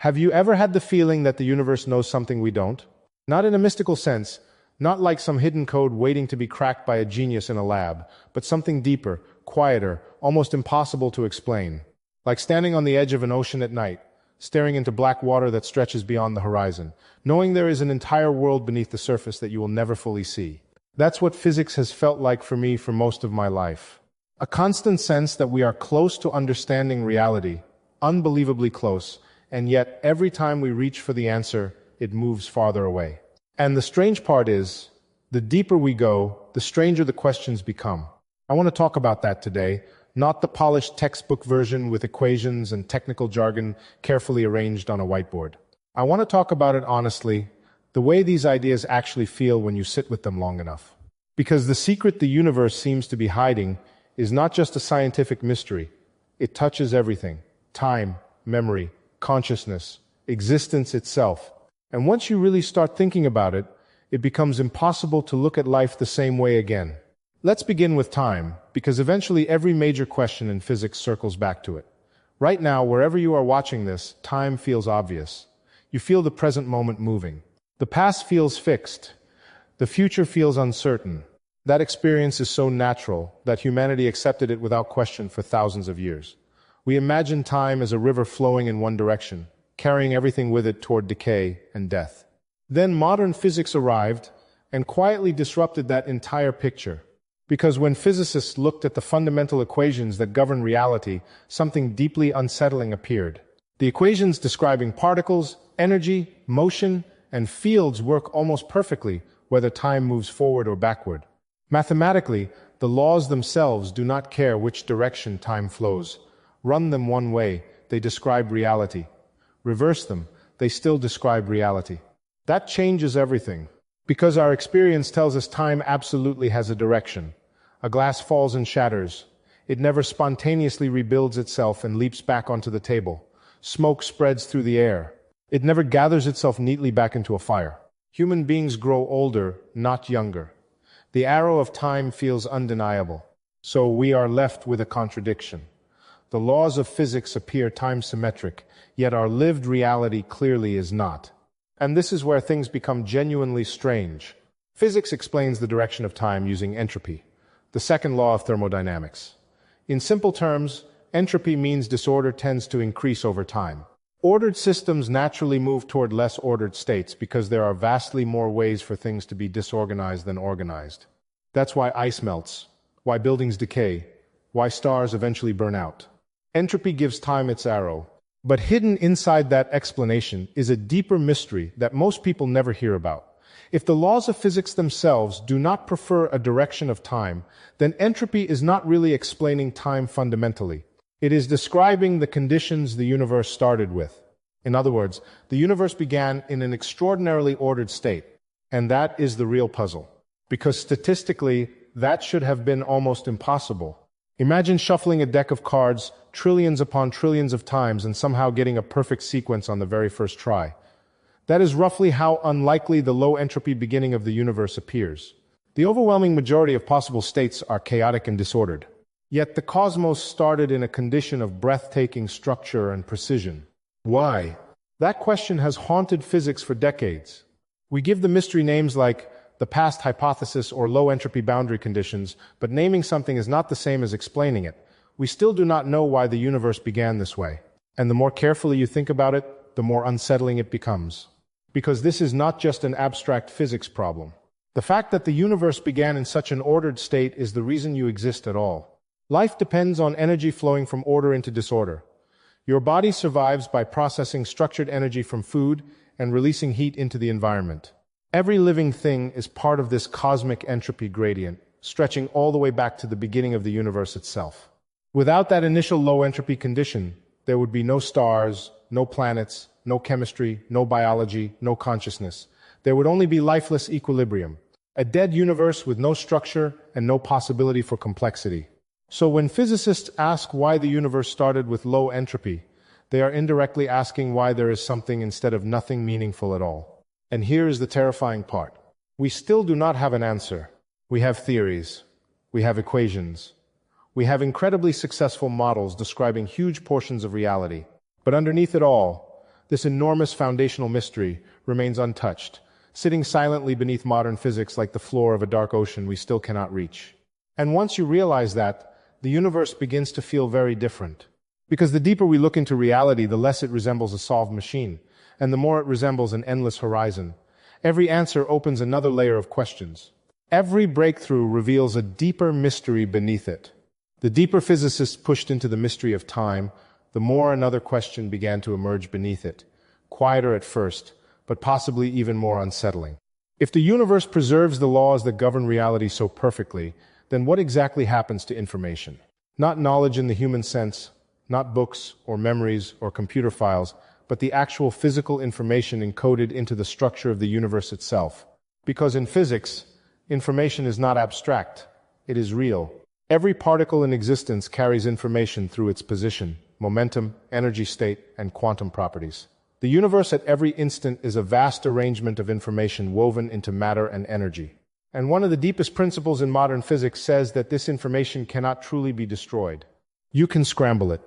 Have you ever had the feeling that the universe knows something we don't? Not in a mystical sense, not like some hidden code waiting to be cracked by a genius in a lab, but something deeper, quieter, almost impossible to explain. Like standing on the edge of an ocean at night, staring into black water that stretches beyond the horizon, knowing there is an entire world beneath the surface that you will never fully see. That's what physics has felt like for me for most of my life. A constant sense that we are close to understanding reality, unbelievably close, and yet every time we reach for the answer, it moves farther away. And the strange part is, the deeper we go, the stranger the questions become. I want to talk about that today, not the polished textbook version with equations and technical jargon carefully arranged on a whiteboard. I want to talk about it honestly, the way these ideas actually feel when you sit with them long enough. Because the secret the universe seems to be hiding is not just a scientific mystery. It touches everything: time, memory, consciousness, existence itself. And once you really start thinking about it, it becomes impossible to look at life the same way again. Let's begin with time, because eventually every major question in physics circles back to it. Right now, wherever you are watching this, time feels obvious. You feel the present moment moving. The past feels fixed. The future feels uncertain. That experience is so natural that humanity accepted it without question for thousands of years. We imagine time as a river flowing in one direction, carrying everything with it toward decay and death. Then modern physics arrived and quietly disrupted that entire picture. Because when physicists looked at the fundamental equations that govern reality, something deeply unsettling appeared. The equations describing particles, energy, motion, and fields work almost perfectly, whether time moves forward or backward. Mathematically, the laws themselves do not care which direction time flows. Run them one way, they describe reality. Reverse them, they still describe reality. That changes everything. Because our experience tells us time absolutely has a direction. A glass falls and shatters. It never spontaneously rebuilds itself and leaps back onto the table. Smoke spreads through the air. It never gathers itself neatly back into a fire. Human beings grow older, not younger. The arrow of time feels undeniable. So we are left with a contradiction. The laws of physics appear time-symmetric, yet our lived reality clearly is not. And this is where things become genuinely strange. Physics explains the direction of time using entropy, the second law of thermodynamics. In simple terms, entropy means disorder tends to increase over time. Ordered systems naturally move toward less ordered states because there are vastly more ways for things to be disorganized than organized. That's why ice melts, why buildings decay, why stars eventually burn out. Entropy gives time its arrow. But hidden inside that explanation is a deeper mystery that most people never hear about. If the laws of physics themselves do not prefer a direction of time, then entropy is not really explaining time fundamentally. It is describing the conditions the universe started with. In other words, the universe began in an extraordinarily ordered state. And that is the real puzzle. Because statistically, that should have been almost impossible. Imagine shuffling a deck of cards trillions upon trillions of times and somehow getting a perfect sequence on the very first try. That is roughly how unlikely the low entropy beginning of the universe appears. The overwhelming majority of possible states are chaotic and disordered. Yet the cosmos started in a condition of breathtaking structure and precision. Why? That question has haunted physics for decades. We give the mystery names like the past hypothesis or low entropy boundary conditions, but naming something is not the same as explaining it. We still do not know why the universe began this way. And the more carefully you think about it, the more unsettling it becomes. Because this is not just an abstract physics problem. The fact that the universe began in such an ordered state is the reason you exist at all. Life depends on energy flowing from order into disorder. Your body survives by processing structured energy from food and releasing heat into the environment. Every living thing is part of this cosmic entropy gradient, stretching all the way back to the beginning of the universe itself. Without that initial low entropy condition, there would be no stars, no planets, no chemistry, no biology, no consciousness. There would only be lifeless equilibrium, a dead universe with no structure and no possibility for complexity. So when physicists ask why the universe started with low entropy, they are indirectly asking why there is something instead of nothing meaningful at all. And here is the terrifying part. We still do not have an answer. We have theories. We have equations. We have incredibly successful models describing huge portions of reality. But underneath it all, This enormous foundational mystery remains untouched, sitting silently beneath modern physics like the floor of a dark ocean we still cannot reach. And once you realize that, the universe begins to feel very different. Because the deeper we look into reality, the less it resembles a solved machine, and the more it resembles an endless horizon. Every answer opens another layer of questions. Every breakthrough reveals a deeper mystery beneath it. The deeper physicists pushed into the mystery of time, the more another question began to emerge beneath it, quieter at first, but possibly even more unsettling. If the universe preserves the laws that govern reality so perfectly, then what exactly happens to information? Not knowledge in the human sense, not books or memories or computer files, but the actual physical information encoded into the structure of the universe itself. Because in physics, information is not abstract, it is real. Every particle in existence carries information through its position, momentum, energy state, and quantum properties. The universe at every instant is a vast arrangement of information woven into matter and energy. And one of the deepest principles in modern physics says that this information cannot truly be destroyed. You can scramble it.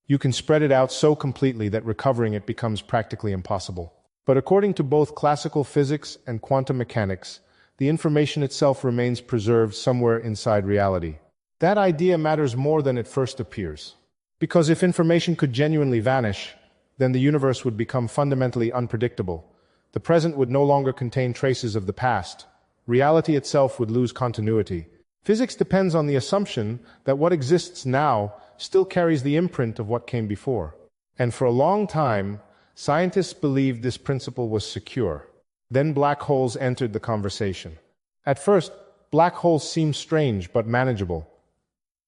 You can spread it out so completely that recovering it becomes practically impossible. But according to both classical physics and quantum mechanics, the information itself remains preserved somewhere inside reality. That idea matters more than it first appears. Because if information could genuinely vanish, then the universe would become fundamentally unpredictable. The present would no longer contain traces of the past. Reality itself would lose continuity. Physics depends on the assumption that what exists now still carries the imprint of what came before. And for a long time, scientists believed this principle was secure. Then black holes entered the conversation. At first, black holes seemed strange but manageable.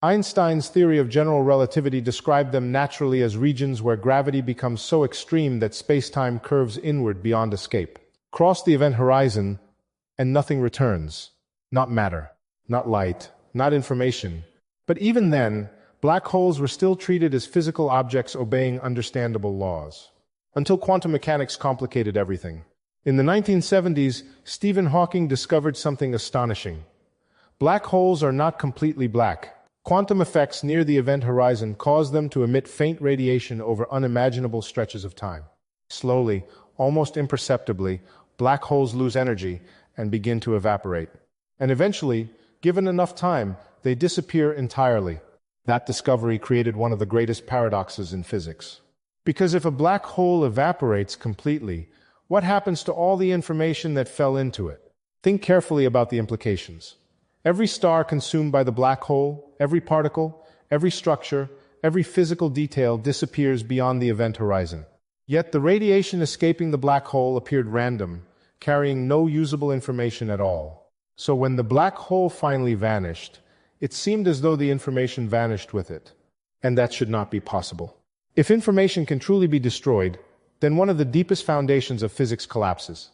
Einstein's theory of general relativity described them naturally as regions where gravity becomes so extreme that space-time curves inward beyond escape. Cross the event horizon, and nothing returns. Not matter, not light, not information. But even then, black holes were still treated as physical objects obeying understandable laws. Until quantum mechanics complicated everything. In the 1970s, Stephen Hawking discovered something astonishing. Black holes are not completely black. Quantum effects near the event horizon cause them to emit faint radiation over unimaginable stretches of time. Slowly, almost imperceptibly, black holes lose energy and begin to evaporate. And eventually, given enough time, they disappear entirely. That discovery created one of the greatest paradoxes in physics. Because if a black hole evaporates completely, what happens to all the information that fell into it? Think carefully about the implications. Every star consumed by the black hole, every particle, every structure, every physical detail disappears beyond the event horizon. Yet the radiation escaping the black hole appeared random, carrying no usable information at all. So when the black hole finally vanished, it seemed as though the information vanished with it. And that should not be possible. If information can truly be destroyed, then one of the deepest foundations of physics collapses.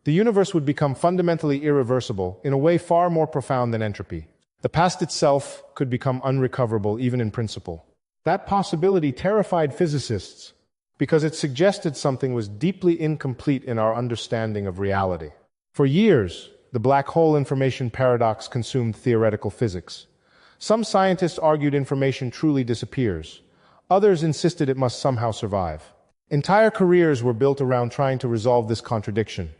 The universe would become fundamentally irreversible in a way far more profound than entropy. The past itself could become unrecoverable even in principle. That possibility terrified physicists because it suggested something was deeply incomplete in our understanding of reality. For years, the black hole information paradox consumed theoretical physics. Some scientists argued information truly disappears. Others insisted it must somehow survive. Entire careers were built around trying to resolve this contradiction.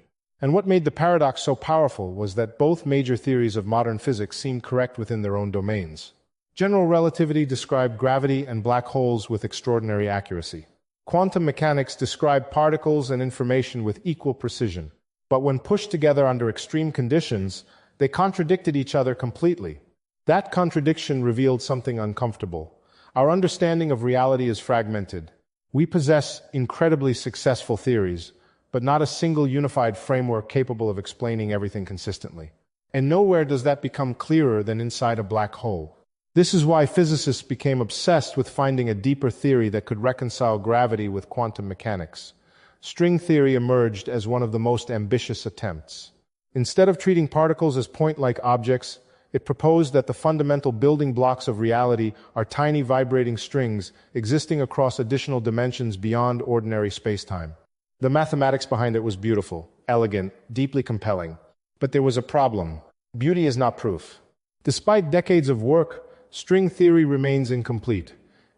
And what made the paradox so powerful was that both major theories of modern physics seemed correct within their own domains. General relativity described gravity and black holes with extraordinary accuracy. Quantum mechanics described particles and information with equal precision. But when pushed together under extreme conditions, they contradicted each other completely. That contradiction revealed something uncomfortable. Our understanding of reality is fragmented. We possess incredibly successful theories, but not a single unified framework capable of explaining everything consistently. And nowhere does that become clearer than inside a black hole. This is why physicists became obsessed with finding a deeper theory that could reconcile gravity with quantum mechanics. String theory emerged as one of the most ambitious attempts. Instead of treating particles as point-like objects, it proposed that the fundamental building blocks of reality are tiny vibrating strings existing across additional dimensions beyond ordinary spacetime. The mathematics behind it was beautiful, elegant, deeply compelling. But there was a problem. Beauty is not proof. Despite decades of work, string theory remains incomplete.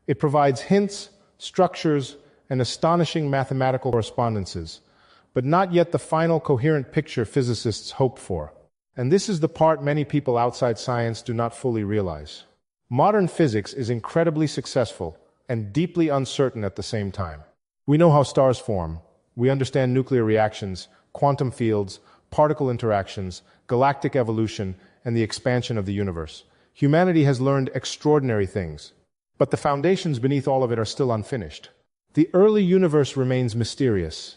It provides hints, structures, and astonishing mathematical correspondences, but not yet the final coherent picture physicists hope for. And this is the part many people outside science do not fully realize. Modern physics is incredibly successful and deeply uncertain at the same time. We know how stars form. We understand nuclear reactions, quantum fields, particle interactions, galactic evolution, and the expansion of the universe. Humanity has learned extraordinary things, but the foundations beneath all of it are still unfinished. The early universe remains mysterious.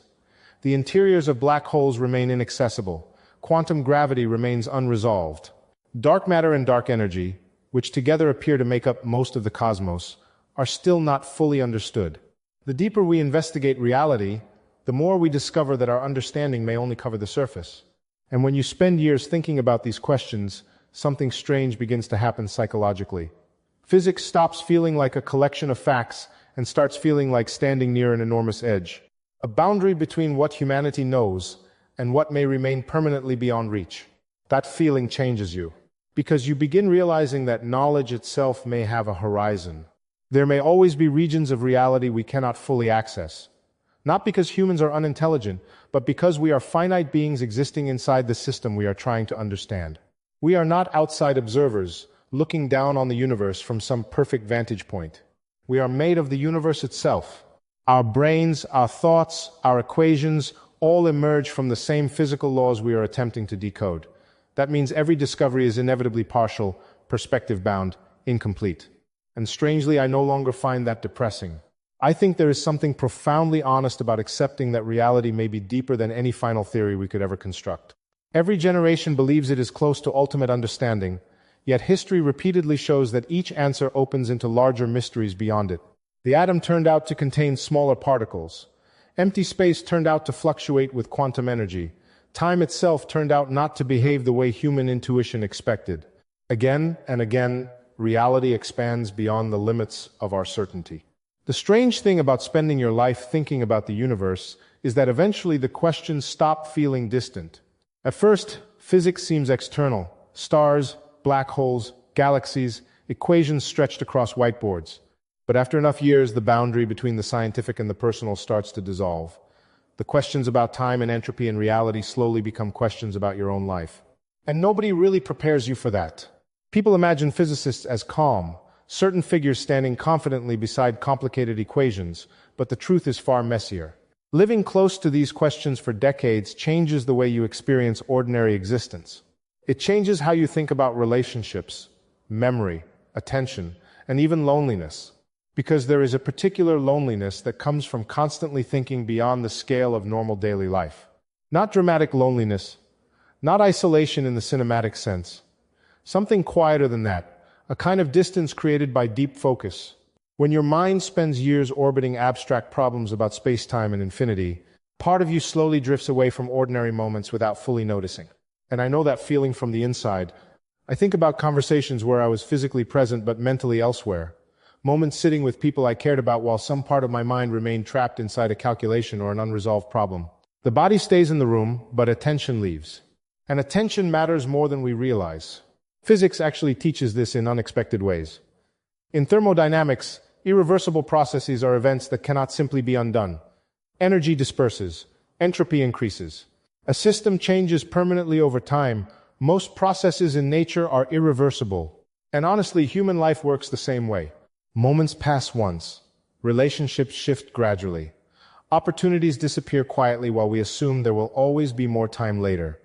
The interiors of black holes remain inaccessible. Quantum gravity remains unresolved. Dark matter and dark energy, which together appear to make up most of the cosmos, are still not fully understood. The deeper we investigate reality, the more we discover that our understanding may only cover the surface. And when you spend years thinking about these questions, something strange begins to happen psychologically. Physics stops feeling like a collection of facts and starts feeling like standing near an enormous edge, a boundary between what humanity knows and what may remain permanently beyond reach. That feeling changes you, because you begin realizing that knowledge itself may have a horizon. There may always be regions of reality we cannot fully access, not because humans are unintelligent, but because we are finite beings existing inside the system we are trying to understand. We are not outside observers, looking down on the universe from some perfect vantage point. We are made of the universe itself. Our brains, our thoughts, our equations, all emerge from the same physical laws we are attempting to decode. That means every discovery is inevitably partial, perspective-bound, incomplete. And strangely, I no longer find that depressing. I think there is something profoundly honest about accepting that reality may be deeper than any final theory we could ever construct. Every generation believes it is close to ultimate understanding, yet history repeatedly shows that each answer opens into larger mysteries beyond it. The atom turned out to contain smaller particles. Empty space turned out to fluctuate with quantum energy. Time itself turned out not to behave the way human intuition expected. Again and again, reality expands beyond the limits of our certainty. The strange thing about spending your life thinking about the universe is that eventually the questions stop feeling distant. At first, physics seems external. Stars, black holes, galaxies, equations stretched across whiteboards. But after enough years, the boundary between the scientific and the personal starts to dissolve. The questions about time and entropy and reality slowly become questions about your own life. And nobody really prepares you for that. People imagine physicists as calm, certain figures standing confidently beside complicated equations, but the truth is far messier. Living close to these questions for decades changes the way you experience ordinary existence. It changes how you think about relationships, memory, attention, and even loneliness. Because there is a particular loneliness that comes from constantly thinking beyond the scale of normal daily life. Not dramatic loneliness, not isolation in the cinematic sense. Something quieter than that, a kind of distance created by deep focus. When your mind spends years orbiting abstract problems about space-time and infinity, part of you slowly drifts away from ordinary moments without fully noticing. And I know that feeling from the inside. I think about conversations where I was physically present but mentally elsewhere. Moments sitting with people I cared about while some part of my mind remained trapped inside a calculation or an unresolved problem. The body stays in the room, but attention leaves. And attention matters more than we realize. Physics actually teaches this in unexpected ways. In thermodynamics, irreversible processes are events that cannot simply be undone. Energy disperses, entropy increases. A system changes permanently over time. Most processes in nature are irreversible. And honestly, human life works the same way. Moments pass once. Relationships shift gradually. Opportunities disappear quietly while we assume there will always be more time later.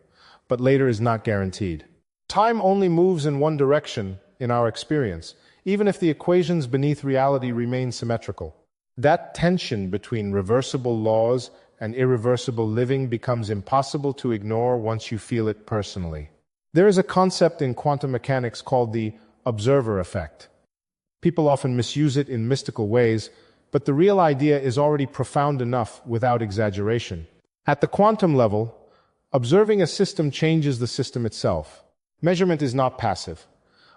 But later is not guaranteed. Time only moves in one direction in our experience, even if the equations beneath reality remain symmetrical. That tension between reversible laws and irreversible living becomes impossible to ignore once you feel it personally. There is a concept in quantum mechanics called the observer effect. People often misuse it in mystical ways, but the real idea is already profound enough without exaggeration. At the quantum level, observing a system changes the system itself. Measurement is not passive.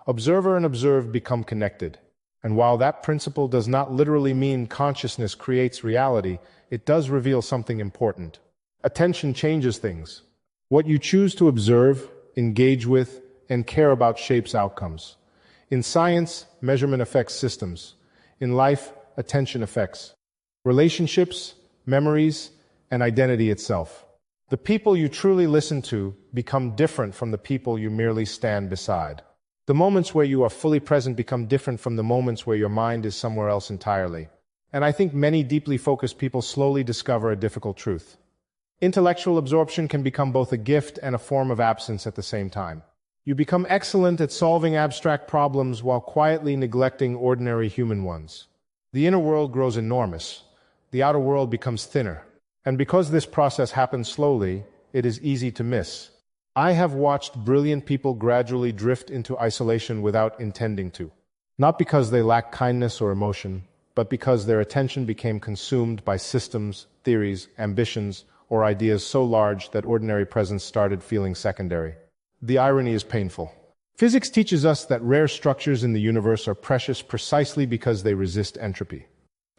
Observer and observed become connected. And while that principle does not literally mean consciousness creates reality, it does reveal something important. Attention changes things. What you choose to observe, engage with, and care about shapes outcomes. In science, measurement affects systems. In life, attention affects relationships, memories, and identity itself. The people you truly listen to become different from the people you merely stand beside. The moments where you are fully present become different from the moments where your mind is somewhere else entirely. And I think many deeply focused people slowly discover a difficult truth. Intellectual absorption can become both a gift and a form of absence at the same time. You become excellent at solving abstract problems while quietly neglecting ordinary human ones. The inner world grows enormous. The outer world becomes thinner. And because this process happens slowly, it is easy to miss. I have watched brilliant people gradually drift into isolation without intending to. Not because they lack kindness or emotion, but because their attention became consumed by systems, theories, ambitions, or ideas so large that ordinary presence started feeling secondary. The irony is painful. Physics teaches us that rare structures in the universe are precious precisely because they resist entropy.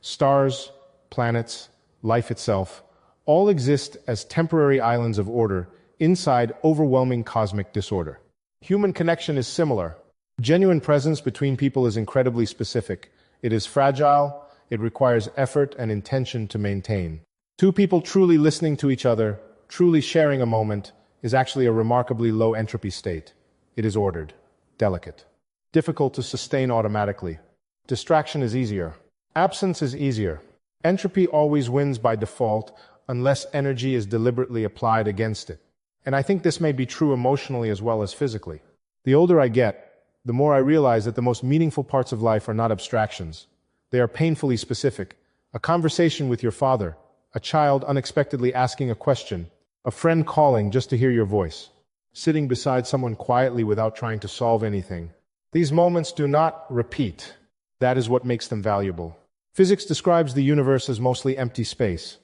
Stars, planets, life itself, all exist as temporary islands of order inside overwhelming cosmic disorder. Human connection is similar. Genuine presence between people is incredibly specific. It is fragile, it requires effort and intention to maintain. Two people truly listening to each other, truly sharing a moment, is actually a remarkably low entropy state. It is ordered, delicate, difficult to sustain automatically. Distraction is easier. Absence is easier. Entropy always wins by default unless energy is deliberately applied against it. And I think this may be true emotionally as well as physically. The older I get, the more I realize that the most meaningful parts of life are not abstractions. They are painfully specific. A conversation with your father, a child unexpectedly asking a question, a friend calling just to hear your voice, sitting beside someone quietly without trying to solve anything. These moments do not repeat. That is what makes them valuable. Physics describes the universe as mostly empty space.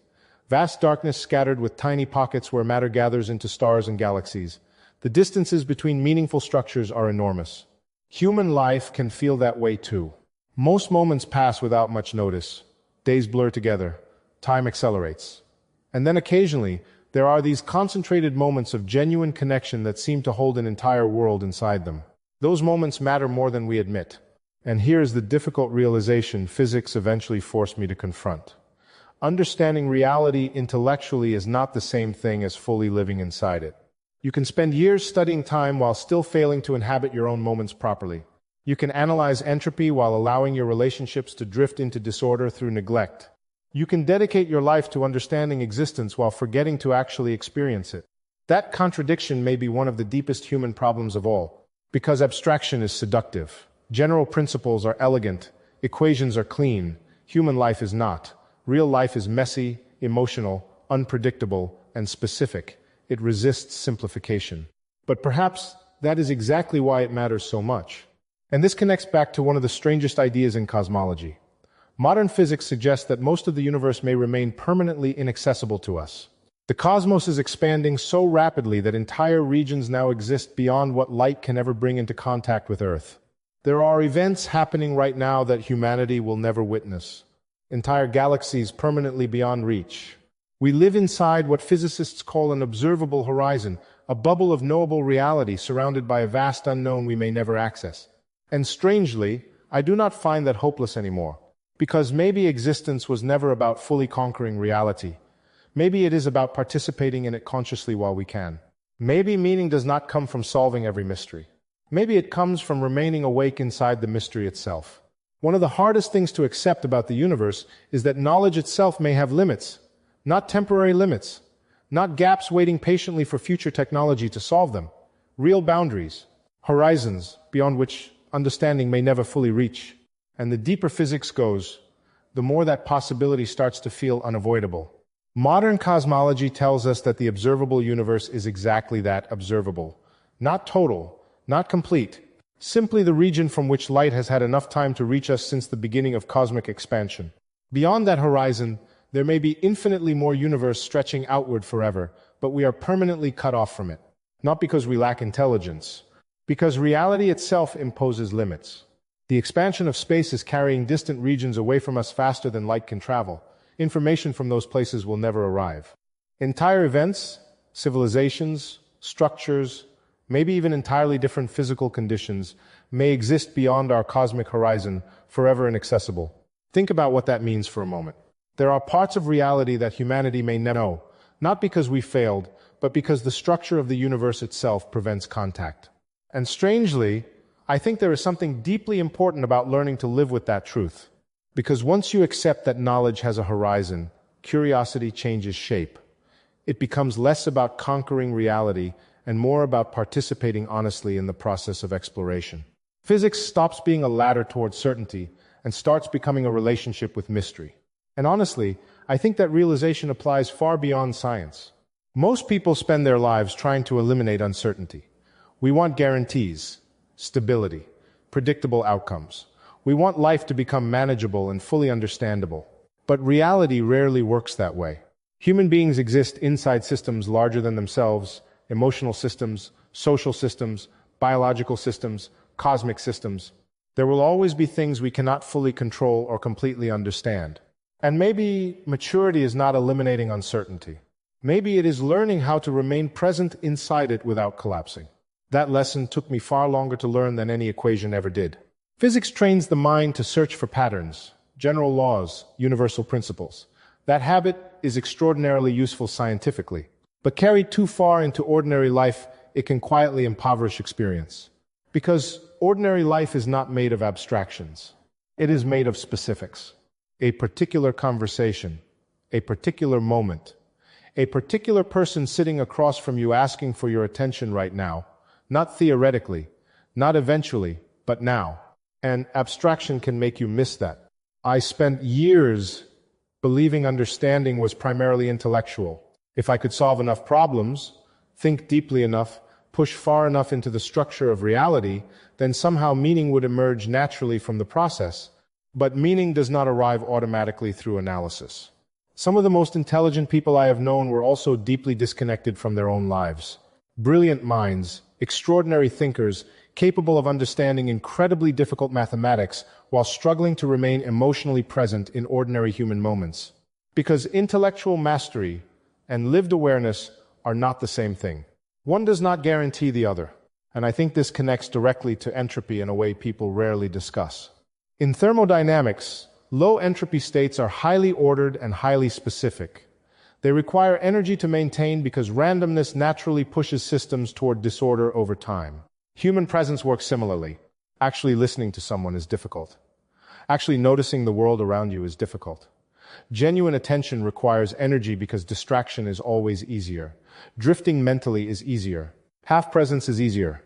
Vast darkness scattered with tiny pockets where matter gathers into stars and galaxies. The distances between meaningful structures are enormous. Human life can feel that way too. Most moments pass without much notice. Days blur together. Time accelerates. And then occasionally, there are these concentrated moments of genuine connection that seem to hold an entire world inside them. Those moments matter more than we admit. And here is the difficult realization physics eventually forced me to confront. Understanding reality intellectually is not the same thing as fully living inside it. You can spend years studying time while still failing to inhabit your own moments properly. You can analyze entropy while allowing your relationships to drift into disorder through neglect. You can dedicate your life to understanding existence while forgetting to actually experience it. That contradiction may be one of the deepest human problems of all, because abstraction is seductive. General principles are elegant, equations are clean, human life is not. Real life is messy, emotional, unpredictable, and specific. It resists simplification. But perhaps that is exactly why it matters so much. And this connects back to one of the strangest ideas in cosmology. Modern physics suggests that most of the universe may remain permanently inaccessible to us. The cosmos is expanding so rapidly that entire regions now exist beyond what light can ever bring into contact with Earth. There are events happening right now that humanity will never witness. Entire galaxies permanently beyond reach. We live inside what physicists call an observable horizon, a bubble of knowable reality surrounded by a vast unknown we may never access. And strangely, I do not find that hopeless anymore. Because maybe existence was never about fully conquering reality. Maybe it is about participating in it consciously while we can. Maybe meaning does not come from solving every mystery. Maybe it comes from remaining awake inside the mystery itself. One of the hardest things to accept about the universe is that knowledge itself may have limits, not temporary limits, not gaps waiting patiently for future technology to solve them, real boundaries, horizons beyond which understanding may never fully reach. And the deeper physics goes, the more that possibility starts to feel unavoidable. Modern cosmology tells us that the observable universe is exactly that, observable, not total, not complete, simply the region from which light has had enough time to reach us since the beginning of cosmic expansion. Beyond that horizon, there may be infinitely more universe stretching outward forever, but we are permanently cut off from it. Not because we lack intelligence, because reality itself imposes limits. The expansion of space is carrying distant regions away from us faster than light can travel. Information from those places will never arrive. Entire events, civilizations, structures, maybe even entirely different physical conditions, may exist beyond our cosmic horizon, forever inaccessible. Think about what that means for a moment. There are parts of reality that humanity may never know, not because we failed, but because the structure of the universe itself prevents contact. And strangely, I think there is something deeply important about learning to live with that truth. Because once you accept that knowledge has a horizon, curiosity changes shape. It becomes less about conquering reality and more about participating honestly in the process of exploration. Physics stops being a ladder towards certainty and starts becoming a relationship with mystery. And honestly, I think that realization applies far beyond science. Most people spend their lives trying to eliminate uncertainty. We want guarantees, stability, predictable outcomes. We want life to become manageable and fully understandable. But reality rarely works that way. Human beings exist inside systems larger than themselves, emotional systems, social systems, biological systems, cosmic systems. There will always be things we cannot fully control or completely understand. And maybe maturity is not eliminating uncertainty. Maybe it is learning how to remain present inside it without collapsing. That lesson took me far longer to learn than any equation ever did. Physics trains the mind to search for patterns, general laws, universal principles. That habit is extraordinarily useful scientifically. But carried too far into ordinary life, it can quietly impoverish experience. Because ordinary life is not made of abstractions. It is made of specifics. A particular conversation, a particular moment, a particular person sitting across from you asking for your attention right now, not theoretically, not eventually, but now. And abstraction can make you miss that. I spent years believing understanding was primarily intellectual. If I could solve enough problems, think deeply enough, push far enough into the structure of reality, then somehow meaning would emerge naturally from the process. But meaning does not arrive automatically through analysis. Some of the most intelligent people I have known were also deeply disconnected from their own lives. Brilliant minds, extraordinary thinkers, capable of understanding incredibly difficult mathematics while struggling to remain emotionally present in ordinary human moments. Because intellectual mastery and lived awareness are not the same thing. One does not guarantee the other, and I think this connects directly to entropy in a way people rarely discuss. In thermodynamics, low entropy states are highly ordered and highly specific. They require energy to maintain because randomness naturally pushes systems toward disorder over time. Human presence works similarly. Actually listening to someone is difficult. Actually noticing the world around you is difficult. Genuine attention requires energy because distraction is always easier. Drifting mentally is easier. Half presence is easier.